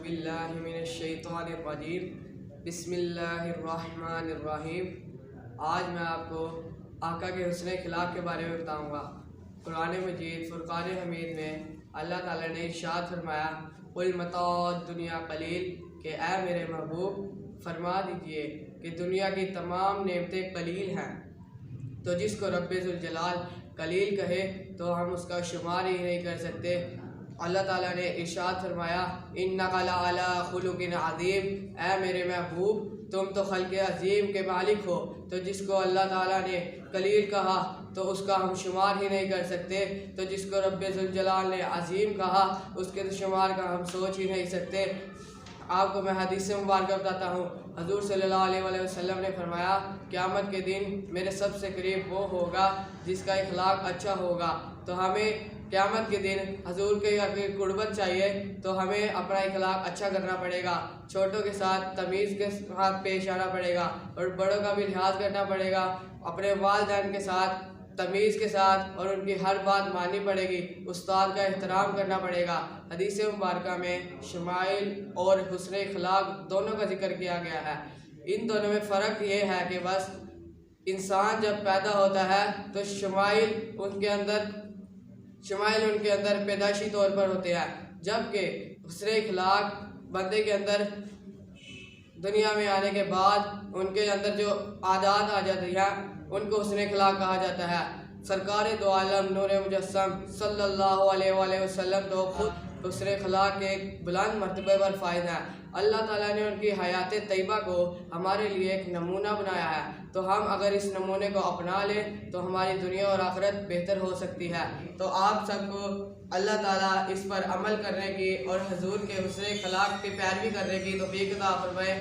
बिल्लाहि मिनश्शैतानिर्रजीम बिस्मिल्लाहिर्रहमानिर्रहीम। आज मैं आपको आका के हुस्न इखलाक के बारे में बताऊंगा। कुरान मजीद फुरकान हमीद में अल्लाह ताला ने इरशाद फरमाया, कुल मताउद दुनिया कलील, कि ऐ मेरे महबूब फरमा दीजिए कि दुनिया की तमाम नेमतें कलील हैं। तो जिसको रब्बे ज़ुल जलाल कलील कहे तो हम उसका शुमार ही नहीं कर सकते। अल्लाह ताला ने इरशाद फरमाया, इन्नका लअला खुलुकिन अज़ीम, ऐ मेरे महबूब तुम तो खल्क़े अज़ीम के मालिक हो। तो जिसको अल्लाह ताला ने कलील कहा तो उसका हम शुमार ही नहीं कर सकते। तो जिसको रब्बे ज़ुल जलाल ने अज़ीम कहा उसके तो शुमार का हम सोच ही नहीं सकते। आपको मैं हदीस मुबारक बताता हूँ। हुज़ूर सल्लल्लाहु अलैहि वसल्लम ने फरमाया, क़यामत के दिन मेरे सबसे करीब वो होगा जिसका इखलाक अच्छा होगा। तो हमें क़यामत के दिन हुज़ूर के अगर कुर्बत चाहिए तो हमें अपना इखलाक अच्छा करना पड़ेगा। छोटों के साथ तमीज़ के साथ पेश आना पड़ेगा और बड़ों का भी लिहाज करना पड़ेगा। अपने वालिदैन के साथ तमीज़ के साथ और उनकी हर बात माननी पड़ेगी। उस्ताद का एहतराम करना पड़ेगा। हदीस मुबारक में शमाइल और हुस्न इखलाक दोनों का जिक्र किया गया है। इन दोनों में फ़र्क ये है कि बस इंसान जब पैदा होता है तो शमाइल उनके अंदर पैदाइशी तौर पर होते हैं, जबकि हुस्न इखलाक बंदे के अंदर दुनिया में आने के बाद उनके अंदर जो आदत आ जाती है उनको हुस्न इखलाक कहा जाता है। सरकार दो आलम नूर मुजस्सम सल्लल्लाहु अलैहि वसल्लम तो खुद हुस्न इखलाक के एक बुलंद मर्तबे पर फायद हैं। अल्लाह ताला ने उनकी हयात तैयबा को हमारे लिए एक नमूना बनाया है। तो हम अगर इस नमूने को अपना लें तो हमारी दुनिया और आखिरत बेहतर हो सकती है। तो आप सबको अल्लाह ताला इस पर अमल करने की और हुज़ूर के हुस्न इखलाक की पैरवी करने की तौफीक अता फरमाए।